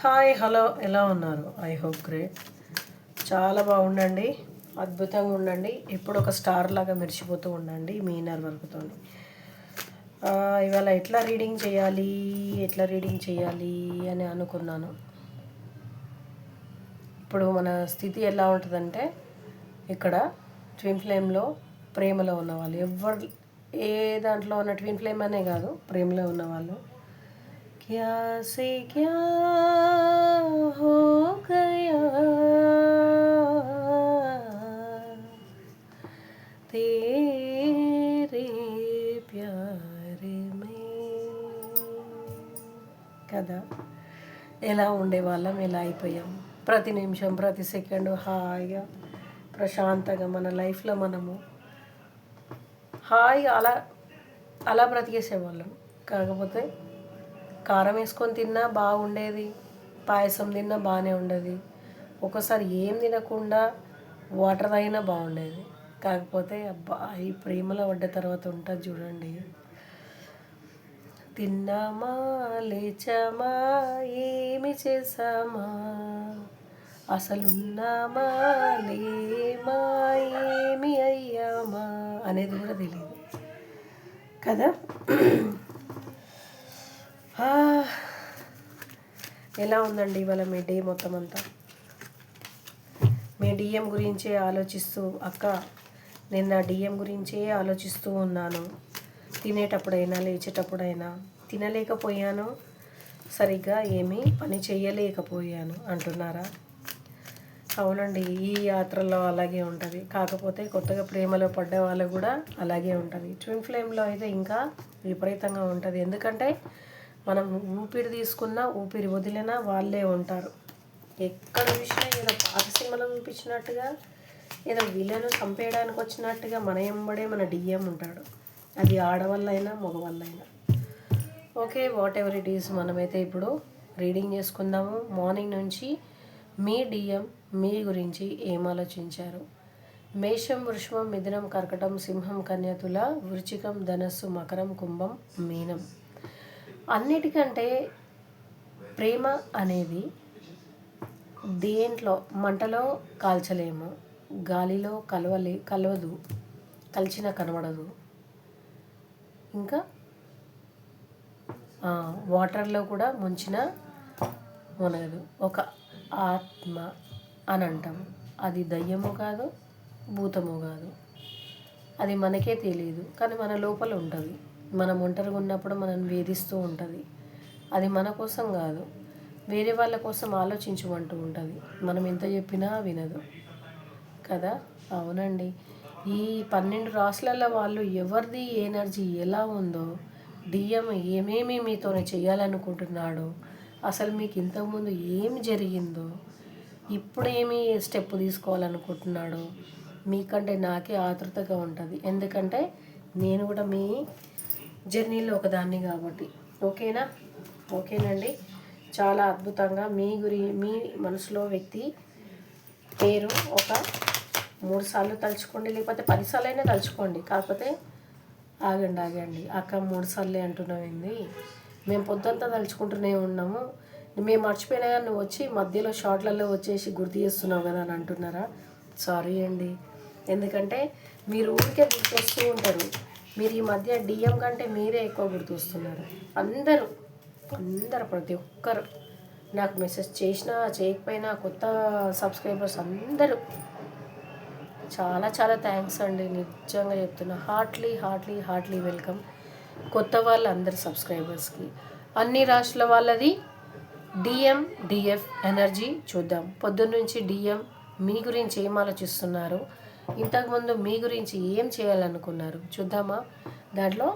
Hi hello ఎలా ఉన్నారు? I hope great. చాలా బాగుండండి, అద్భుతంగా ఉండండి, ఇప్పుడు ఒక స్టార్ లాగా మెరిచిపోతూ ఉండండి మీ ఇన్నర్ వర్క్తో. ఇవాళ ఎట్లా రీడింగ్ చేయాలి అని అనుకున్నాను. ఇప్పుడు మన స్థితి ఎలా ఉంటుందంటే, ఇక్కడ ట్విన్ ఫ్లేమ్లో ప్రేమలో ఉన్నవాళ్ళు ఏ దాంట్లో ఉన్న ట్విన్ ఫ్లేమ్ అనే కాదు, ప్రేమలో ఉన్నవాళ్ళు क्या से क्या हो गया तेरे प्यार में కదా. ఎలా ఉండేవాళ్ళం, ఎలా అయిపోయాం. ప్రతి నిమిషం ప్రతి సెకండు హాయిగా ప్రశాంతంగా మన లైఫ్లో మనము హాయిగా అలా అలా బ్రతికేసేవాళ్ళం. కాకపోతే కారం వేసుకొని తిన్నా బాగుండేది, పాయసం తిన్నా బాగానే ఉండేది, ఒక్కోసారి ఏం తినకుండా వాటర్ తాగినా బాగుండేది. కాకపోతే అబ్బా, ఈ ప్రేమలో పడ్డ తర్వాత ఉంటుంది చూడండి, తిన్నామా లేచామా ఏమి చేసామా అసలున్నామా లేమా ఏమి అయ్యామా అనేది కూడా తెలియదు కదా. ఎలా ఉందండి ఇవాళ మీ డే మొత్తం అంతా? మీ డిఎం గురించే ఆలోచిస్తూ, అక్క నేను నా డిఎం గురించే ఆలోచిస్తూ ఉన్నాను. తినేటప్పుడైనా లేచేటప్పుడైనా తినలేకపోయాను, సరిగ్గా ఏమీ పని చేయలేకపోయాను అంటున్నారా? అవునండి, ఈ యాత్రలో అలాగే ఉంటుంది. కాకపోతే కొత్తగా ప్రేమలో పడ్డ వాళ్ళు కూడా అలాగే ఉంటుంది. ట్విన్ ఫ్లేమ్లో అయితే ఇంకా విపరీతంగా ఉంటుంది. ఎందుకంటే మనం ఊపిరి తీసుకున్నా ఊపిరి వదిలినా వాళ్ళే ఉంటారు. ఎక్కడ చూసినా ఏదో పాత సినిమాలో చూపించినట్టుగా, ఏదో వీళ్ళను చంపేయడానికి వచ్చినట్టుగా మన ఎంబడే మన డిఎం ఉంటాడు. అది ఆడవాళ్ళైనా మగవాళ్ళైనా. Okay, whatever it is, మనమైతే ఇప్పుడు రీడింగ్ చేసుకుందాము. మార్నింగ్ నుంచి మీ డిఎం మీ గురించి ఏం ఆలోచించారు? మేషం, వృషభం, మిథునం, కర్కటం, సింహం, కన్య, తుల, వృశ్చికం, ధనస్సు, మకరం, కుంభం, మీనం. అన్నిటికంటే ప్రేమ అనేది దేంట్లో మంటలో కాల్చలేము, గాలిలో కలవదు, కలిసిన కనబడదు, ఇంకా వాటర్లో కూడా ముంచిన మునగదు. ఒక ఆత్మ అని అంటాము. అది దయ్యము కాదు, భూతము కాదు, అది మనకే తెలియదు, కానీ మన లోపల ఉంటుంది. మనం ఒంటరిగా ఉన్నప్పుడు మనల్ని వేధిస్తూ ఉంటుంది. అది మన కోసం కాదు, వేరే వాళ్ళ కోసం ఆలోచించమంటూ ఉంటుంది. మనం ఎంత చెప్పినా వినదు కదా. అవునండి, ఈ 12 రాసులలో వాళ్ళు ఎవరిది ఎనర్జీ ఎలా ఉందో, డిఎం ఏమేమి మీతోనే చేయాలనుకుంటున్నాడో, అసలు మీకు ఇంతకుముందు ఏం జరిగిందో, ఇప్పుడు ఏమి స్టెప్ తీసుకోవాలనుకుంటున్నాడో మీకంటే నాకే ఆతృతగా ఉంటుంది. ఎందుకంటే నేను కూడా మీ జర్నీలో ఒకదాన్ని కాబట్టి. ఓకేనండి, చాలా అద్భుతంగా మీ మనసులో వ్యక్తి పేరు ఒక 3 సార్లు తలుచుకోండి, లేకపోతే 10 సార్లు అయినా తలుచుకోండి. కాకపోతే ఆగండి, అక్క 3 సార్లే అంటున్నావేంది, మేము పొద్దుంతా తలుచుకుంటూనే ఉన్నాము, మేము మర్చిపోయినా కానీ నువ్వు వచ్చి మధ్యలో షార్ట్లలో వచ్చేసి గుర్తు చేస్తున్నావు కదా అని అంటున్నారా? సారీ అండి, ఎందుకంటే మీరు ఊరికే గుర్తొస్తూ ఉంటారు. మీరు ఈ మధ్య డిఎం కంటే మీరే ఎక్కువ గుర్తొస్తున్నారు. అందరూ ప్రతి ఒక్కరు నాకు మెసేజ్ చేసినా చేయకపోయినా, కొత్త సబ్స్క్రైబర్స్ అందరూ చాలా చాలా థ్యాంక్స్ అండి, నిజంగా చెప్తున్నా. హార్ట్లీ వెల్కమ్ కొత్త వాళ్ళ అందరి సబ్స్క్రైబర్స్కి. అన్ని రాష్ట్రాల వాళ్ళది డిఎం డిఎఫ్ ఎనర్జీ చూద్దాం. పొద్దున్నుంచి డిఎం మీ గురించి ఏం ఆలోచిస్తున్నారు, ఇంతకుముందు మీ గురించి ఏం చేయాలనుకున్నారు చూద్దామా. దాంట్లో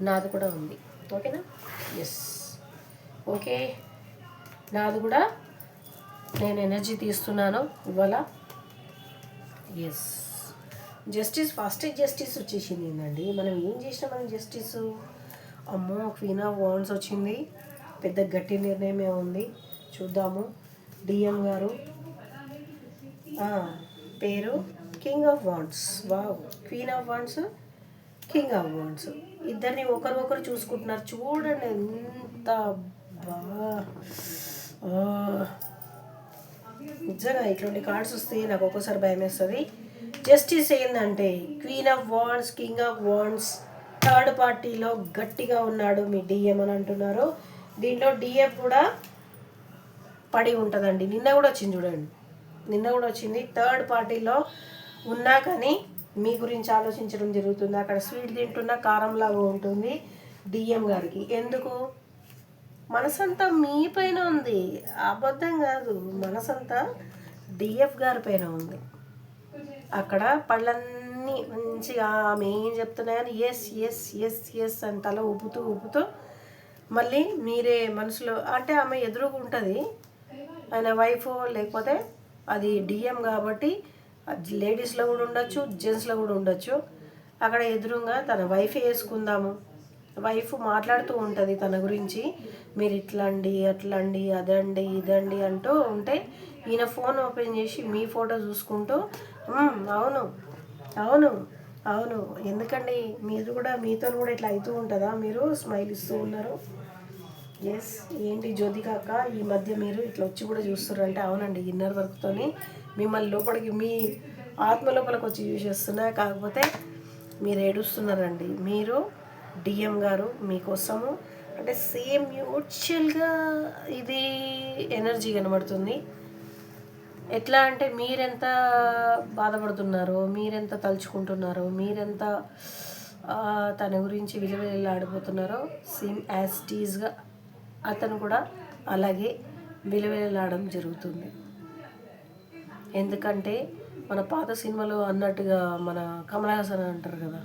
నాది కూడా ఉంది. ఓకేనా? ఎస్, ఓకే, నాది కూడా నేను ఎనర్జీ తీస్తున్నాను ఇవాళ. ఎస్, ఫస్ట్ జస్టిస్ వచ్చేసింది ఏంటండి. మనం ఏం చేసినా మనం జస్టిస్. అమ్మో, క్వీన్ ఆఫ్ వాండ్స్ వచ్చింది. పెద్ద గట్టి నిర్ణయమే ఉంది. చూద్దాము. డిఎం గారు పేరు king of wands. Wow, queen of wands, king of wands ఇద్దరిని ఒకరు చూసుకుంటున్నారు. చూడండి ఎంత బా నిజంగా ఇట్లాంటి కార్డ్స్ వస్తే నాకు ఒక్కోసారి భయం వేస్తుంది. జస్టిస్ ఏంటంటే queen of wands, king of wands, third పార్టీలో గట్టిగా ఉన్నాడు మీ డిఎం అని అంటున్నారు. దీంట్లో డిఎఫ్ కూడా పడి ఉంటుందండి. నిన్న కూడా వచ్చింది చూడండి, నిన్న కూడా వచ్చింది. థర్డ్ పార్టీలో ఉన్నా కానీ మీ గురించి ఆలోచించడం జరుగుతుంది. అక్కడ స్వీట్ తింటున్న కారంలాగా ఉంటుంది డిఎం గారికి. ఎందుకు? మనసంతా మీ పైన ఉంది, అబద్ధం కాదు. మనసంతా డిఎఫ్ గారి పైన ఉంది. అక్కడ పళ్ళన్నీ మంచిగా ఆమె ఏం చెప్తున్నాయని ఎస్ ఎస్ ఎస్ ఎస్ అని తల ఊపుతూ మళ్ళీ మీరే మనసులో అంటే ఆమె ఎదురుగా ఉంటుంది ఆయన వైఫ్, లేకపోతే అది డిఎం కాబట్టి లేడీస్లో కూడా ఉండొచ్చు, జెంట్స్లో కూడా ఉండొచ్చు. అక్కడ ఎదురుగా తన వైఫ్ వేసుకుందాము, వైఫ్ మాట్లాడుతూ ఉంటుంది తన గురించి, మీరు ఇట్లండి అట్లండి అదండి ఇదండి అంటూ ఉంటే ఈయన ఫోన్ ఓపెన్ చేసి మీ ఫోటో చూసుకుంటూ అవును అవును అవును ఎందుకండి మీరు కూడా మీతో కూడా ఇట్లా అవుతూ ఉంటుందా, మీరు స్మైల్ ఇస్తూ ఉన్నారు. ఎస్ ఏంటి జ్యోతిక అక్క ఈ మధ్య మీరు ఇట్లా వచ్చి కూడా చూస్తున్నారంటే అవునండి, ఇన్నర్ వర్క్తోని మిమ్మల్ని లోపలికి మీ ఆత్మ లోపలికి వచ్చి చూసేస్తున్నా. కాకపోతే మీరు ఏడుస్తున్నారండి. మీరు డిఎం గారు మీకోసము అంటే సేమ్ మ్యూచువల్గా ఇది ఎనర్జీ కనబడుతుంది. ఎట్లా అంటే మీరెంత బాధపడుతున్నారో, మీరెంత తలుచుకుంటున్నారో, మీరెంత తన గురించి విలువలాడిపోతున్నారో సేమ్ యాజ్ టీజ్గా అతను కూడా అలాగే విలువలాడడం జరుగుతుంది. ఎందుకంటే మన పాత సినిమాలో అన్నట్టుగా మన కమల్ హాసన్ అంటారు కదా,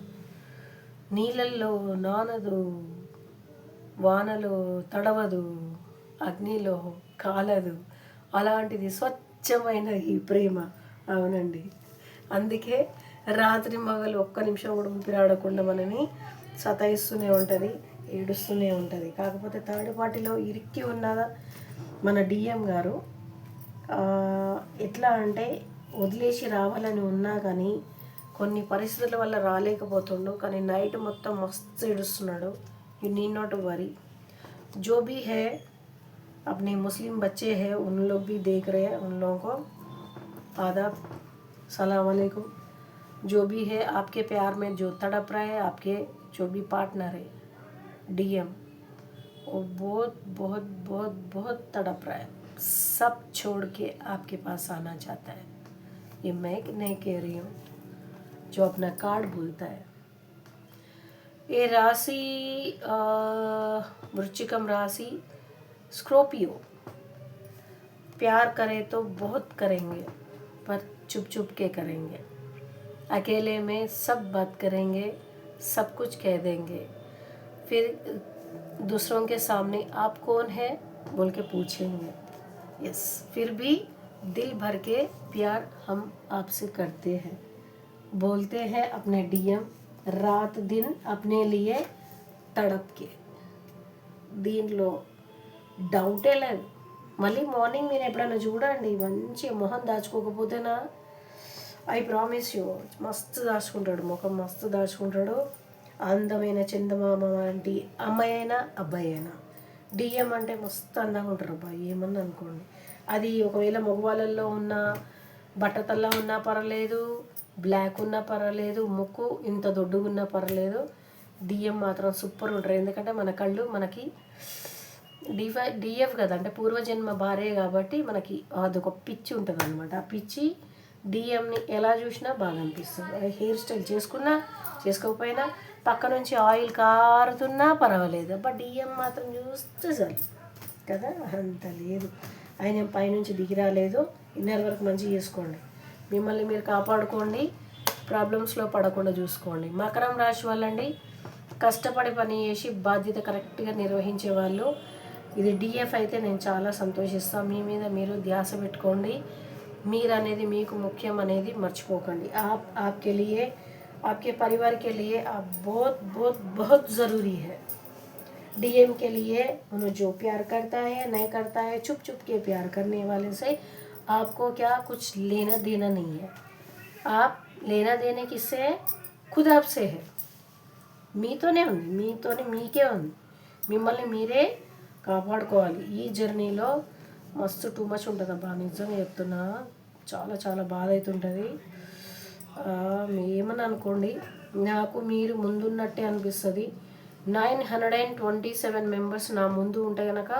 నీళ్ళల్లో నానదు, వానలో తడవదు, అగ్నిలో కాలదు, అలాంటిది స్వచ్ఛమైన ఈ ప్రేమ. అవునండి, అందుకే రాత్రి మగలు ఒక్క నిమిషం కూడా ఊపిరాడకుండా మనని సతాయిస్తూనే ఉంటుంది, ఏడుస్తూనే ఉంటుంది. కాకపోతే థర్డ్ పార్టీలో ఇరికి ఉన్నదా మన డిఎం గారు ఎట్లా అంటే వదిలేసి రావాలని ఉన్నా కానీ కొన్ని పరిస్థితుల వల్ల రాలేకపోతుండు. కానీ నైట్ మొత్తం మస్తు ఏడుస్తున్నాడు. యూ नीड नॉट वरी, जो भी है अपने मुस्लिम बच्चे हैं उन लोग भी देख रहे हैं, उन लोगों को आदाब, सलाम वालेकुम. जो भी है आपके प्यार में जो तड़प रहा है, आपके जो भी पार्टनर है डीएम, वो बहुत बहुत बहुत बहुत तड़प रहा है, सब छोड़ के आपके पास आना चाहता है. ये मैं नहीं कह रही हूँ, जो अपना कार्ड बोलता है. ये राशि वृश्चिकम राशि स्कॉर्पियो. प्यार करें तो बहुत करेंगे पर चुप चुप के करेंगे, अकेले में सब बात करेंगे, सब कुछ कह देंगे, फिर दूसरों के सामने आप कौन है बोल के पूछेंगे. यस, फिर भी दिल भर के प्यार हम आपसे करते हैं, बोलते हैं अपने डीएम रात दिन अपने लिए तड़प के. దీనిలో డౌటే లేదు. మళ్ళీ మార్నింగ్ మీరు ఎప్పుడైనా చూడండి, మంచి మొహం దాచుకోకపోతేనా ఐ ప్రామిస్ యూ మస్తు దాచుకుంటాడు, ముఖం మస్తు దాచుకుంటాడు. అందమైన చందమామ వంటి అమ్మాయి అయినా అబ్బాయి అయినా డిఎం అంటే మస్తు అందంగా ఉంటారు అబ్బాయి, ఏమన్నా అనుకోండి. అది ఒకవేళ మగవాళ్ళల్లో ఉన్న బట్టతల్లా ఉన్నా పర్వాలేదు, బ్లాక్ ఉన్నా పర్వాలేదు, ముక్కు ఇంత దొడ్డుగున్నా పర్వాలేదు, డిఎం మాత్రం సూపర్ ఉంటారు. ఎందుకంటే మన కళ్ళు మనకి డిఎఫ్ కదా అంటే పూర్వజన్మ భార్య కాబట్టి మనకి అదొక పిచ్చి ఉంటుంది అనమాట. ఆ పిచ్చి డిఎంని ఎలా చూసినా బాగా అనిపిస్తుంది. హెయిర్ స్టైల్ చేసుకున్నా చేసుకోకపోయినా పక్క నుంచి ఆయిల్ కారుతున్నా పర్వాలేదు, బట్ డిఎం మాత్రం చూస్తే చాలు కదా, అంత లేదు. ఆయన పైనుంచి దిగి రాలేదు. ఇన్నర్ వరకు మంచిగా చేసుకోండి, మిమ్మల్ని మీరు కాపాడుకోండి, ప్రాబ్లమ్స్లో పడకుండా చూసుకోండి. మకరం రాశి వాళ్ళండి కష్టపడి పని చేసి బాధ్యత కరెక్ట్గా నిర్వహించే వాళ్ళు. ఇది డిఎఫ్ అయితే నేను చాలా సంతోషిస్తాను. మీ మీద మీరు ధ్యాస పెట్టుకోండి, మీరు అనేది మీకు ముఖ్యం అనేది మర్చిపోకండి. आपके लिए आपके परिवार के लिए आप बहुत बहुत बहुत ज़रूरी है. डीएम के लिए उन्हें जो प्यार करता है नहीं करता है, चुप चुप के प्यार करने वाले से आपको क्या कुछ लेना देना नहीं है. आप लेना देने किससे है? खुद आपसे है. మీతోనే ఉంది, మీతోనే మీకే ఉంది. మిమ్మల్ని మీరే కాపాడుకోవాలి. ఈ జర్నీలో మస్తు టూ మచ్ ఉంటుంది అబ్బా, నిజంగా చెప్తున్నా. చాలా చాలా బాధ అవుతుంటుంది. ఏమని అనుకోండి, నాకు మీరు ముందున్నట్టే అనిపిస్తుంది. 927 మెంబర్స్ నా ముందు ఉంటే కనుక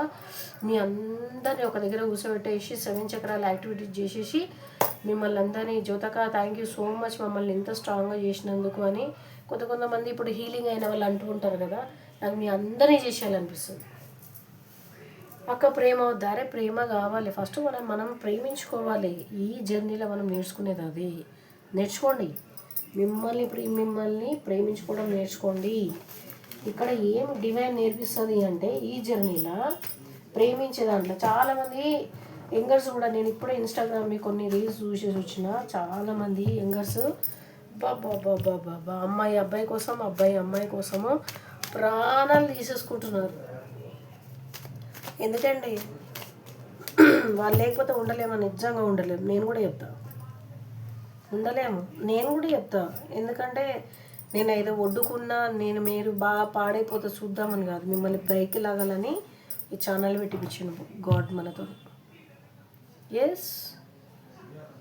మీ అందరినీ ఒక దగ్గర కూర్చోబెట్టేసి 7 చక్రాలు యాక్టివిటీస్ చేసేసి మిమ్మల్ని అందరినీ జ్యోతక థ్యాంక్ యూ సో మచ్ మమ్మల్ని ఇంత స్ట్రాంగ్గా చేసినందుకు అని కొంతమంది ఇప్పుడు హీలింగ్ అయిన వాళ్ళు అంటూ ఉంటారు కదా, నాకు మీ అందరినీ చేసేయాలనిపిస్తుంది. పక్క ప్రేమ వద్దారే, ప్రేమ కావాలి. ఫస్ట్ మనం ప్రేమించుకోవాలి. ఈ జర్నీలో మనం నేర్చుకునేది అది. నేర్చుకోండి, మిమ్మల్ని ప్రేమించుకోవడం నేర్చుకోండి. ఇక్కడ ఏం డివైన్ నేర్పిస్తుంది అంటే ఈ జర్నీలో ప్రేమించే దాంట్లో చాలామంది యంగర్స్ కూడా, నేను ఇప్పుడే ఇన్స్టాగ్రామ్లో కొన్ని రీల్స్ చూసేసి వచ్చిన, చాలామంది యంగర్స్ బాబా అమ్మాయి అబ్బాయి కోసం, అబ్బాయి అమ్మాయి కోసము ప్రాణాలు తీసేసుకుంటున్నారు. ఎందుకండి వాళ్ళు లేకపోతే ఉండలేము, నిజంగా ఉండలేము. నేను కూడా చెప్తా ఉండలేము, నేను కూడా చెప్తా. ఎందుకంటే నేను ఏదో ఒడ్డుకున్నా, మీరు బాగా పాడైపోతే చూద్దామని కాదు, మిమ్మల్ని పైకి లాగాలని ఈ ఛానల్ పెట్టిపించిండు గాడ్ మనతో. ఎస్,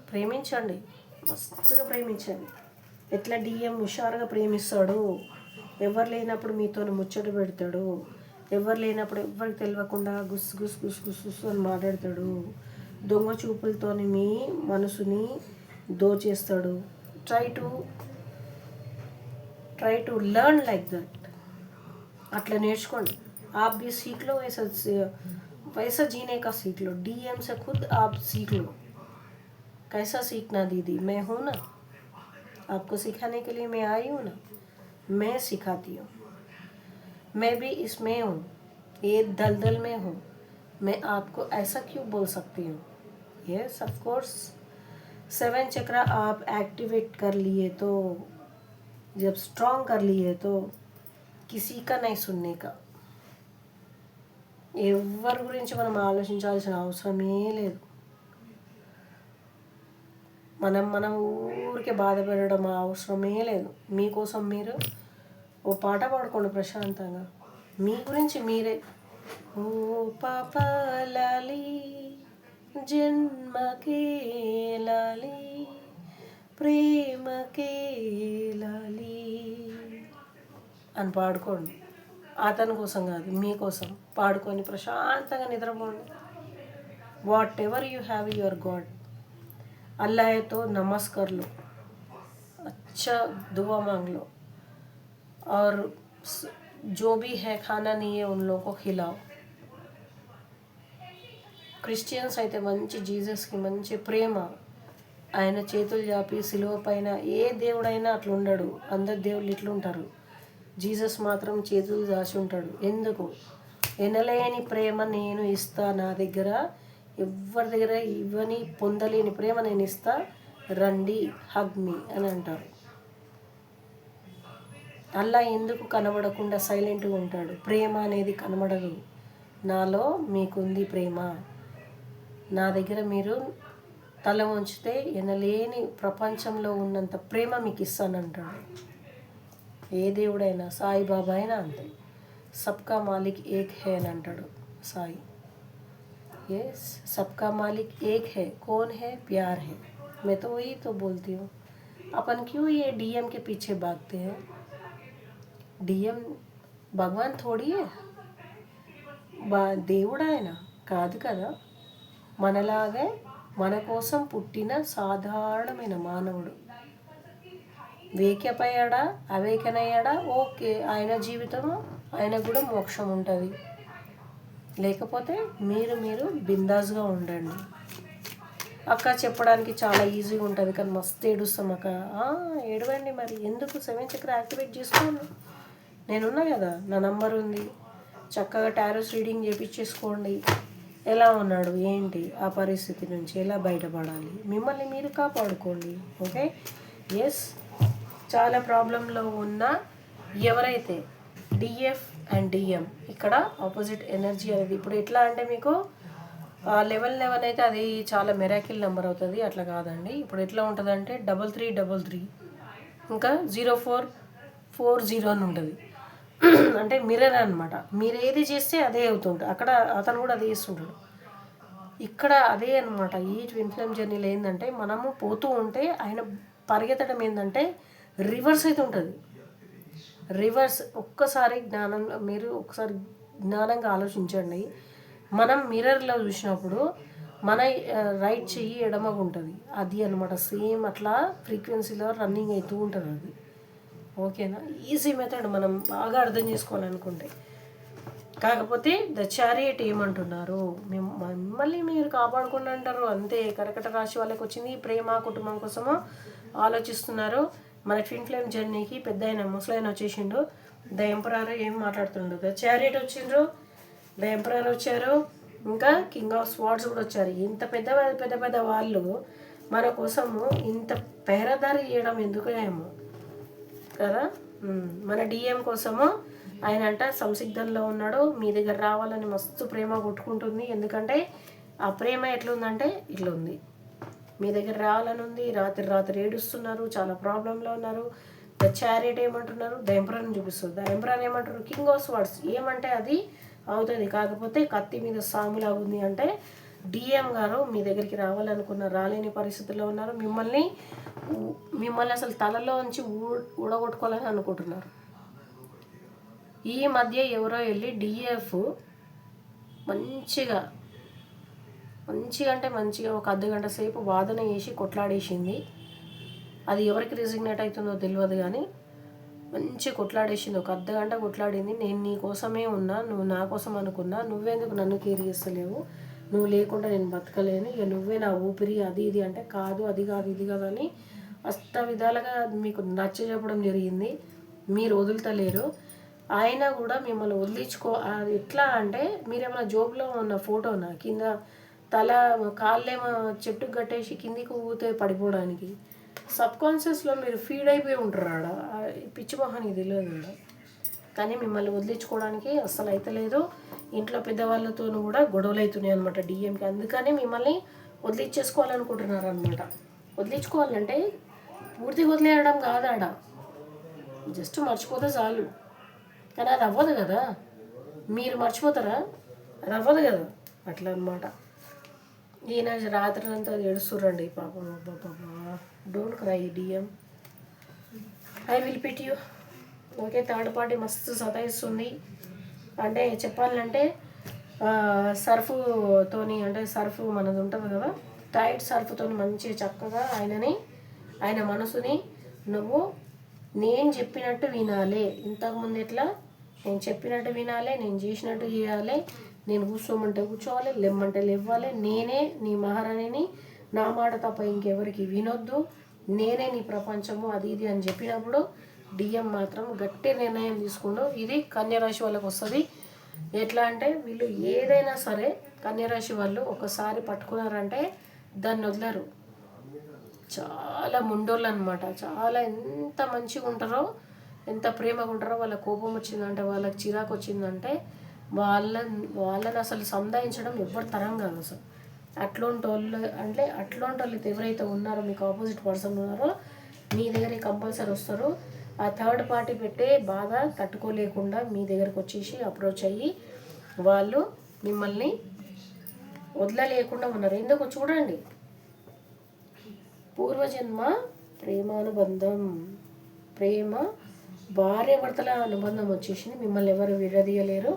ప్రేమించండి, మస్తుగా ప్రేమించండి. ఎట్లా డిఎం హుషారుగా ప్రేమిస్తాడు, ఎవరు లేనప్పుడు మీతో ముచ్చట పెడతాడు, ఎవరు లేనప్పుడు ఎవరికి తెలియకుండా గుస్ గుస్ గుస్ గుస్ గుస్ అని మాట్లాడతాడు, దొంగ చూపులతో మీ మనసుని దోచేస్తాడు. Try to learn like that. అట్లా నేర్చుకోండి. आप भी सीख लो, वैसा जीने का सीख लो. डीएम से खुद आप सीख लो. कैसा सीखना दीदी, मैं हूँ ना, आपको सिखाने के लिए मैं आई हूँ ना, मैं सिखाती हूँ. मैं भी इसमें हूँ, ये दलदल में हूँ, मैं आपको ऐसा क्यों बोल सकती हूँ. यस ऑफ कोर्स, 7 चक्रा आप एक्टिवेट कर लिए तो, जब स्ट्रॉन्ग कर लिए तो किसी का नहीं सुनने का. ఎవరి గురించి మనం ఆలోచించాల్సిన అవసరమే లేదు. మనం ఊరికే బాధపడడం అవసరమే లేదు. మీకోసం మీరు ఓ పాట పాడుకోండి ప్రశాంతంగా, మీ గురించి మీరే. ఓ పాపాలాలి జన్మకే లాలి ప్రేమకే లాలి అని పాడుకోండి. అతని కోసం కాదు, మీకోసం పాడుకొని ప్రశాంతంగా నిద్రపోండి. Whatever you have your god. Allah है तो नमाज कर लो, अच्छा दुआ मांग लो, और जो भी है खाना नहीं है उन लोगों को खिलाओ. క్రిస్టియన్స్ అయితే మంచి జీసస్కి మంచి ప్రేమ, ఆయన చేతులు చాపి సిలువ పైన, ఏ దేవుడైనా అట్లా ఉండడు, అందరు దేవుళ్ళు ఇట్లా ఉంటారు, జీసస్ మాత్రం చేతులు దాచి ఉంటాడు. ఎందుకు? ఎనలేని ప్రేమ నేను ఇస్తా, నా దగ్గర ఎవరి దగ్గర ఇవ్వని పొందలేని ప్రేమ నేను ఇస్తా, రండి హగ్ మీ అని అంటారు. అల్లా ఎందుకు కనబడకుండా సైలెంట్గా ఉంటాడు? ప్రేమ అనేది కనబడదు. నాలో మీకుంది ప్రేమ, నా దగ్గర మీరు తల ఉంచితే ఎనలేని ప్రపంచంలో ఉన్నంత ప్రేమ మీకు ఇస్తానంటాడు. ఏ దేవుడైనా, సాయిబాబా అయినా అంతే, సబ్కా మాలిక్ ఏక్ హే అని అంటాడు సాయి. यस, सबका मालिक एक है. कौन है? प्यार है. मैं तो वही तो बोलती हूँ. अपन क्यों ये डीएम के पीछे भागते हैं? डीएम भगवान थोड़ी है, దేవుడు ఆయన కాదు కదా. మనలాగే మన కోసం పుట్టిన సాధారణమైన మానవుడు. వేక్యపయ్యాడా అవేకనయ్యాడా, ఓకే, ఆయన జీవితము, ఆయన కూడా మోక్షం ఉంటుంది. లేకపోతే మీరు బిందాస్గా ఉండండి. అక్క చెప్పడానికి చాలా ఈజీగా ఉంటుంది, కానీ మస్తు ఏడుస్తాం అక్క. ఏడవండి మరి, ఎందుకు 7 చక్ర యాక్టివేట్ చేసుకోండి. నేనున్నా కదా, నా నంబర్ ఉంది, చక్కగా టారోస్ రీడింగ్ చేయించేసుకోండి. ఎలా ఉన్నాడు ఏంటి, ఆ పరిస్థితి నుంచి ఎలా బయటపడాలి, మిమ్మల్ని మీరు కాపాడుకోండి. ఓకే. ఎస్, చాలా ప్రాబ్లంలో ఉన్న ఎవరైతే డిఎఫ్ అండ్ డిఎం, ఇక్కడ ఆపోజిట్ ఎనర్జీ అనేది ఇప్పుడు ఎట్లా అంటే మీకు లెవెల్ 11 అయితే అది చాలా మెరాకిల్ నెంబర్ అవుతుంది. అట్లా కాదండి, ఇప్పుడు ఎట్లా ఉంటుంది అంటే 3333 ఇంకా 0440 అని ఉంటుంది. అంటే మిర్రర్ అనమాట. మీరు ఏది చేస్తే అదే అవుతుంటుంది. అక్కడ అతను కూడా అదే చేస్తుంటాడు. ఇక్కడ అదే అనమాట. ఈ ట్విన్ ఫ్లేమ్ జర్నీలో ఏంటంటే మనము పోతూ ఉంటే ఆయన పరిగెత్తడం ఏంటంటే రివర్స్ అయితే ఉంటుంది. రివర్స్ ఒక్కసారి మీరు ఒకసారి జ్ఞానంగా ఆలోచించండి. మనం మిర్రర్లో చూసినప్పుడు మన రైట్ చెయ్యి ఎడమగా ఉంటుంది. అది అనమాట సేమ్ అట్లా ఫ్రీక్వెన్సీలో రన్నింగ్ అవుతూ ఉంటుంది అది. ఓకేనా? ఈజీ మెథడ్ మనం బాగా అర్థం చేసుకోవాలనుకుంటే. కాకపోతే ద చారియట్ ఏమంటున్నారు, మిమ్మల్ని మీరు కాపాడుకుని అంటారు అంతే. కర్కట రాశి వాళ్ళకి వచ్చింది ప్రేమ కుటుంబం కోసము ఆలోచిస్తున్నారు. మన ట్విన్ ఫ్లేమ్ జర్నీకి పెద్ద అయిన ముసలైన వచ్చేసిండు. ద ఎంపరర్ ఏం మాట్లాడుతుండు, ద చారియట్ వచ్చిండ్రు, ద ఎంపరర్ వచ్చారు, ఇంకా కింగ్ ఆఫ్ స్వార్డ్స్ కూడా వచ్చారు. ఇంత పెద్ద పెద్ద పెద్ద వాళ్ళు మన కోసము ఇంత పెహరదారి చేయడం ఎందుకు ఏమో కదా. మన డిఎం కోసము ఆయన అంట సంసిగ్ధంలో ఉన్నాడు. మీ దగ్గర రావాలని మస్తు ప్రేమ కొట్టుకుంటుంది. ఎందుకంటే ఆ ప్రేమ ఎట్లుందంటే ఇట్లా ఉంది, మీ దగ్గర రావాలని ఉంది. రాత్రి రాత్రి ఏడుస్తున్నారు, చాలా ప్రాబ్లంలో ఉన్నారు. ద చారియట్ ఏమంటున్నారు, ద ఎంపరర్ని చూపిస్తుంది. ద ఎంపరర్ ఏమంటారు, కింగ్ ఆఫ్ స్వార్డ్స్ ఏమంటే అది అవుతుంది. కాకపోతే కత్తి మీద సాములా ఉంది. అంటే డిఎం గారు మీ దగ్గరికి రావాలనుకున్నారు, రాలేని పరిస్థితుల్లో ఉన్నారు. మిమ్మల్ని అసలు తలలో నుంచి ఊడగొట్టుకోవాలని అనుకుంటున్నారు. ఈ మధ్య ఎవరో వెళ్ళి డిఎఫ్ మంచిగా అంటే మంచిగా ఒక అర్ధగంట సేపు వాదన చేసి కొట్లాడేసింది. అది ఎవరికి రిజిగ్నేట్ అవుతుందో తెలియదు కానీ మంచి కొట్లాడేసింది. ఒక అర్ధగంట కొట్లాడింది. నేను నీ కోసమే ఉన్నా, నువ్వు నా కోసం అనుకున్నా, నువ్వెందుకు నన్ను కేర్ చేస్తలేవు, నువ్వు లేకుండా నేను బతకలేను, ఇక నువ్వే నా ఊపిరి, అది ఇది అంటే కాదు, అది కాదు, ఇది కాదు అని అష్ట విధాలుగా మీకు నచ్చ చెప్పడం జరిగింది. మీరు వదులుతలేరు. ఆయన కూడా మిమ్మల్ని అది ఎట్లా అంటే మీరేమైనా జోబులో ఉన్న ఫోటోనా, కింద తల కాళ్ళేమో చెట్టుకు కట్టేసి కిందికి ఊతే పడిపోవడానికి. సబ్కాన్షియస్లో మీరు ఫీడ్ అయిపోయి ఉంటారు ఆడ. పిచ్చి మొహానికి తెలియదు. కానీ మిమ్మల్ని వదిలించుకోవడానికి అస్సలు అయితే లేదు. ఇంట్లో పెద్దవాళ్ళతో కూడా గొడవలు అవుతున్నాయి అనమాట డిఎంకి. అందుకని మిమ్మల్ని వదిలించేసుకోవాలనుకుంటున్నారు అనమాట. వదిలించుకోవాలంటే పూర్తిగా వదిలేయడం కాదు, ఆడ జస్ట్ మర్చిపోతే చాలు. కానీ అది అవ్వదు కదా, మీరు మర్చిపోతారా, అది అవ్వదు కదా, అట్లా అనమాట. ఈయన రాత్రి అంతా ఏడుస్తుర్రండి పాపం. బాబా don't cry DM, I will pit you. Okay, third party మస్తు సతాయిస్తుంది. అంటే చెప్పాలంటే సర్ఫ్తోని, అంటే సర్ఫ్ మనది ఉంటుంది కదా, టైట్ సర్ఫ్తోని మంచిగా చక్కగా ఆయన మనసుని నువ్వు నేను చెప్పినట్టు వినాలి. ఇంతకుముందు ఎట్లా నేను చెప్పినట్టు వినాలి, నేను చేసినట్టు చేయాలి, నేను కూర్చోమంటే కూర్చోవాలి, లేమ్మంటే లేవ్వాలి, నేనే నీ మహారాణిని, నా మాట తప్ప ఇంకెవరికి వినొద్దు, నేనే నీ ప్రపంచము, అది ఇది అని చెప్పినప్పుడు డిఎం మాత్రం గట్టి నిర్ణయం తీసుకుండు. ఇది కన్యరాశి వాళ్ళకి వస్తుంది. ఎట్లా అంటే వీళ్ళు ఏదైనా సరే కన్యరాశి వాళ్ళు ఒకసారి పట్టుకున్నారంటే దాన్ని వదలరు. చాలా ముండోళ్ళు అనమాట. చాలా ఎంత మంచిగా ఉంటారో, ఎంత ప్రేమగా ఉంటారో. వాళ్ళ కోపం వచ్చిందంటే, వాళ్ళకి చిరాకు వచ్చిందంటే వాళ్ళని అసలు సంధాయించడం ఎవరి తరం కాదు అసలు. అట్లాంటి వాళ్ళు ఎవరైతే ఉన్నారో, మీకు ఆపోజిట్ పర్సన్ ఉన్నారో మీ దగ్గరికి కంపల్సరీ వస్తారు. ఆ థర్డ్ పార్టీ పెట్టే బాధ తట్టుకోలేకుండా మీ దగ్గరకు వచ్చేసి అప్రోచ్ అయ్యి వాళ్ళు మిమ్మల్ని వదలలేకుండా ఉన్నారు. ఎందుకు చూడండి, పూర్వజన్మ ప్రేమానుబంధం, ప్రేమ భార్యాభర్తల అనుబంధం వచ్చేసింది. మిమ్మల్ని ఎవరు విడదీయలేరు.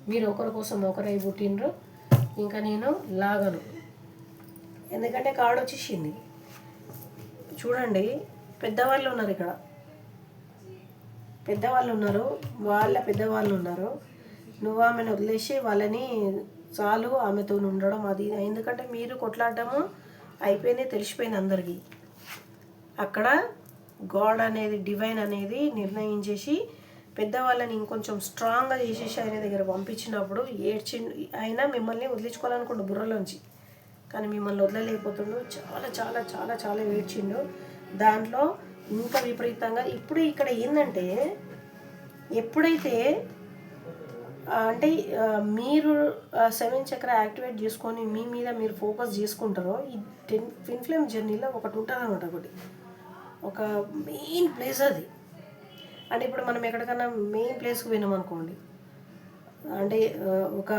మీరు ఒకరి కోసం ఒకరై పుట్టినరు. ఇంకా నేను లాగను, ఎందుకంటే కార్డు వచ్చేసింది. చూడండి, పెద్దవాళ్ళు ఉన్నారు ఇక్కడ, పెద్దవాళ్ళు ఉన్నారు, వాళ్ళ పెద్దవాళ్ళు ఉన్నారు. నువ్వు ఆమెను వదిలేసి వాళ్ళని చాలు ఆమెతో ఉండడం అది. ఎందుకంటే మీరు కొట్లాడటము అయిపోయింది, తెలిసిపోయింది అందరికీ. అక్కడ గాడ్ అనేది, డివైన్ అనేది నిర్ణయించేసి పెద్దవాళ్ళని ఇంకొంచెం స్ట్రాంగ్గా చేసేసి ఆయన దగ్గర పంపించినప్పుడు ఆయన మిమ్మల్ని వదిలించుకోవాలనుకోండు బుర్రలోంచి, కానీ మిమ్మల్ని వదలలేకపోతుండు. చాలా చాలా చాలా చాలా ఏడ్చిండు. దాంట్లో ఇంకా విపరీతంగా ఇప్పుడు ఇక్కడ ఏంటంటే, ఎప్పుడైతే అంటే మీరు 7 చక్ర యాక్టివేట్ చేసుకొని మీ మీద మీరు ఫోకస్ చేసుకుంటారో, ఈ ట్విన్ ఫ్లేమ్ జర్నీలో ఒకటి ఉంటుంది అన్నమాట. ఒక మెయిన్ ప్లేస్ అది. అంటే ఇప్పుడు మనం ఎక్కడికన్నా మెయిన్ ప్లేస్కి పోయినాం అనుకోండి, అంటే ఒక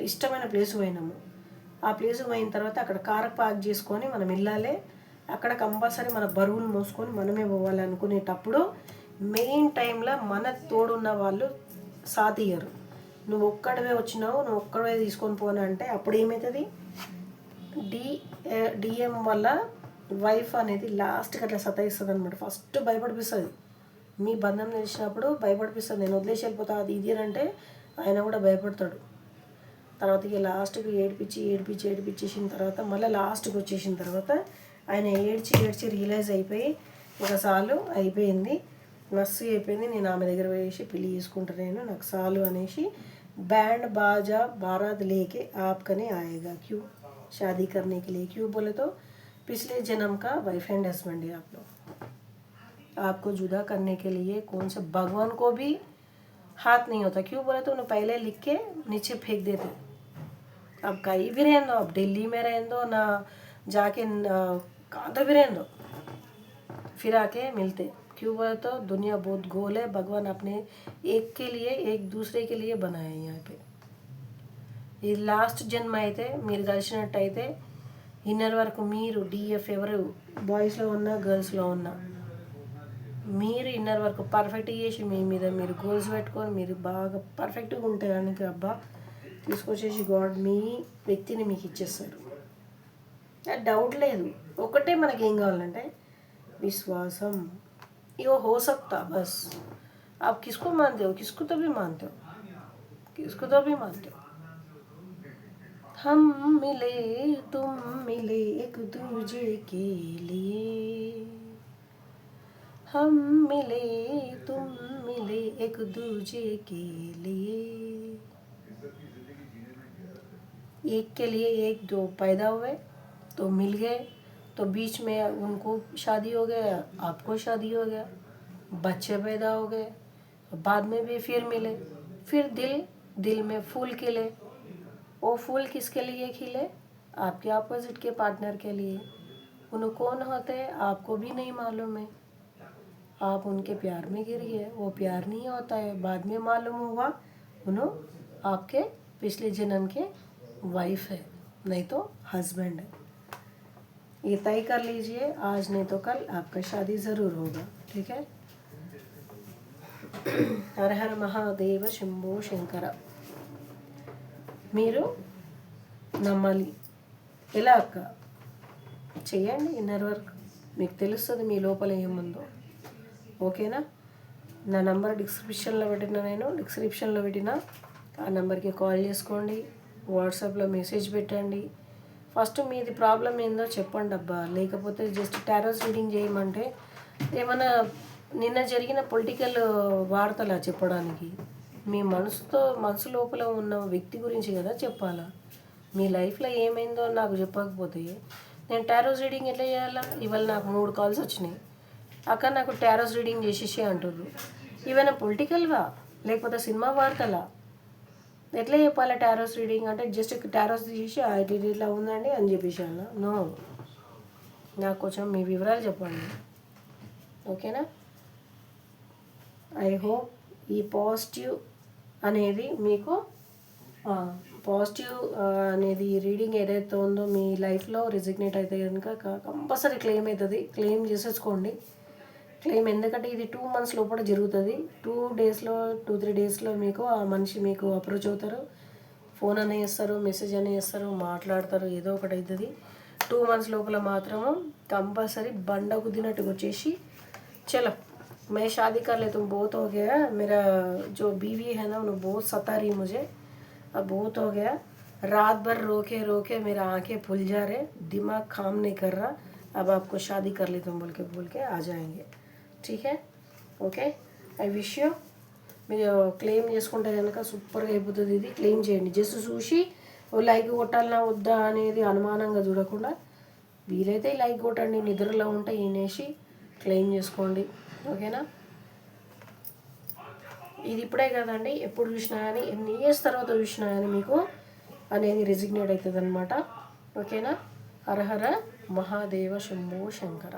ఇష్టమైన ప్లేస్ పోయినాము, ఆ ప్లేస్కి పోయిన తర్వాత అక్కడ కార్ పార్క్ చేసుకొని మనం వెళ్ళాలి. అక్కడ కంపల్సరీ మన బరువులు మోసుకొని మనమే పోవాలి అనుకునేటప్పుడు మెయిన్ టైంలో మన తోడున్న వాళ్ళు సాధియ్యరు. నువ్వు ఒక్కడవే వచ్చినావు, నువ్వు ఒక్కడవే తీసుకొని పోనా అంటే అప్పుడు ఏమవుతుంది, డిఎం వల్ల వైఫ్ అనేది లాస్ట్కి అట్లా సతాయిస్తుంది అనమాట. ఫస్ట్ భయపడిపిస్తుంది, మీ బంధం తెలిసినప్పుడు భయపడిపిస్తుంది. నేను వదిలేసి వెళ్ళిపోతా అది ఇది అంటే ఆయన కూడా భయపడతాడు. తర్వాత ఇక లాస్ట్కి ఏడిపించేసిన తర్వాత మళ్ళీ లాస్ట్కి వచ్చేసిన తర్వాత ఆయన ఏడ్చి రియలైజ్ అయిపోయి ఇక చాలు అయిపోయింది, మస్తు అయిపోయింది, నేను ఆమె దగ్గర వేసి పెళ్లి చేసుకుంటాను, నాకు చాలు అనేసి बैंड बाजा बारात लेके आपकने आएगा। क्यों शादी करने के लिए? क्यों बोले तो पिछले जन्म का वाइफ एंड हस्बैंड है आप लोग। आपको जुदा करने के लिए कौन से भगवान को भी हाथ नहीं होता। क्यों बोले तो उन्हें पहले लिख के नीचे फेंक देते। अब कहीं भी रहने दो, अब दिल्ली में रहने दो ना, जाके कहाँ तो भी रहने दो, फिर आके मिलते। क्यों बोले तो दुनिया बहुत गोल है, भगवान अपने एक के लिए एक दूसरे के लिए बनाए यहाँ पे। ఈ లాస్ట్ జన్మ అయితే మీరు కలిసినట్టయితే ఇన్నర్ వరకు మీరు డిఎఫ్ ఎవరు బాయ్స్లో ఉన్నా గర్ల్స్లో ఉన్నా మీరు ఇన్నర్ వరకు పర్ఫెక్ట్ చేసి మీ మీద మీరు గోల్స్ పెట్టుకొని మీరు బాగా పర్ఫెక్ట్గా ఉంటాయని అబ్బా తీసుకొచ్చేసి గాడ్ మీ వ్యక్తిని మీకు ఇచ్చేస్తారు. డౌట్ లేదు. ఒకటే మనకి ఏం కావాలంటే విశ్వాసం. यो हो सकता बस। आप किसको मानते हो? किसको तो भी मानते हो, किसको तो भी मानते हो। हम मिले तुम मिले एक दूजे के लिए, हम मिले तुम मिले एक दूजे के लिए। एक के लिए एक दो पैदा हुए तो मिल गए, तो बीच में उनको शादी हो गया, आपको शादी हो गया, बच्चे पैदा हो गए, बाद में भी फिर मिले, फिर दिल में फूल खिले। वो फूल किसके लिए खिले? आपके अपोजिट के पार्टनर के लिए। उन्हें कौन होते हैं आपको भी नहीं मालूम है, आप उनके प्यार में गिर गए, वो प्यार नहीं होता है। बाद में मालूम हुआ उन्हों आपके पिछले जन्म के वाइफ है, नहीं तो हस्बैंड है। ये तय कर लीजिए, आज नहीं तो कल आपका शादी ज़रूर होगा। ठीक है। हर हर महादेव शंभो शंकर। మీరు నమ్మాలి. ఎలా అక్క చెయ్యండి ఇన్నర్ వర్క్, మీకు తెలుస్తుంది మీ లోపల ఏముందో. ఓకేనా? నా నంబర్ డిస్క్రిప్షన్లో పెట్టిన ఆ నెంబర్కి కాల్ చేసుకోండి, వాట్సాప్లో మెసేజ్ పెట్టండి. ఫస్ట్ మీది ప్రాబ్లం ఏందో చెప్పండి అబ్బా. లేకపోతే జస్ట్ టారోస్ రీడింగ్ చేయమంటే ఏమైనా నిన్న జరిగిన పొలిటికల్ వార్తలా చెప్పడానికి? మీ మనసు లోపల ఉన్న వ్యక్తి గురించి కదా చెప్పాలా. మీ లైఫ్లో ఏమైందో నాకు చెప్పకపోతే నేను టారోస్ రీడింగ్ ఎట్లా చేయాలా? ఇవాళ నాకు 3 కాల్స్ వచ్చినాయి, అక్క నాకు టారోస్ రీడింగ్ చేసేసి అంటుర్రు. ఇవైనా పొలిటికల్వా లేకపోతే సినిమా వార్తలా? ఎట్లా చెప్పాలి టారోస్ రీడింగ్ అంటే? జస్ట్ టారోస్ తీసేసి ఇట్లా ఉందండి అని చెప్పేసాను. నో, నాకు కొంచెం మీ వివరాలు చెప్పండి. ఓకేనా? ఐ హోప్ ఈ పాజిటివ్ అనేది మీకు అనేది రీడింగ్ ఏదైతే ఉందో మీ లైఫ్లో రిజిగ్నేట్ అయితే కనుక కంపల్సరీ క్లెయిమ్ అవుతుంది. క్లెయిమ్ చేసేసుకోండి. క్లెయిమ్ ఎందుకంటే ఇది 2 months లోపల జరుగుతుంది. 2-3 డేస్లో మీకు ఆ మనిషి మీకు అప్రోచ్ అవుతారు. ఫోన్ అనే చేస్తారు, మెసేజ్ అనే చేస్తారు, మాట్లాడతారు, ఏదో ఒకటి అవుతుంది. 2 months లోపల మాత్రము కంపల్సరీ బండ కుదినట్టుగా వచ్చేసి చలో मैं शादी कर ले, तुम बहुत हो गया, मेरा जो बीवी है ना उन्हें बहुत सता रही मुझे, अब बहुत हो गया, रात भर रोके मेरा आंखें फूल जा रहे, दिमाग काम नहीं कर रहा, अब आपको शादी कर ले तुम बोल के आ जाएंगे. ठीक है? ఓకే. I wish you. మీరు క్లెయిమ్ చేసుకుంటే కనుక సూపర్గా అయిపోతుంది. ఇది క్లెయిమ్ చేయండి. జస్ట్ చూసి లైక్ కొట్టాలన్నా వద్దా అనేది అనుమానంగా చూడకుండా వీలైతే లైక్ కొట్టండి. నిద్రలో ఉంటే వినేసి క్లెయిమ్ చేసుకోండి. ఓకేనా? ఇది ఇప్పుడే కదండి, ఎప్పుడు చూసినా కానీ ఎన్ని ఇయర్స్ తర్వాత చూసినా కానీ మీకు అనేది రెసిగ్నేట్ అవుతుంది అనమాట. ఓకేనా? హర హర మహాదేవ శంభో శంకర.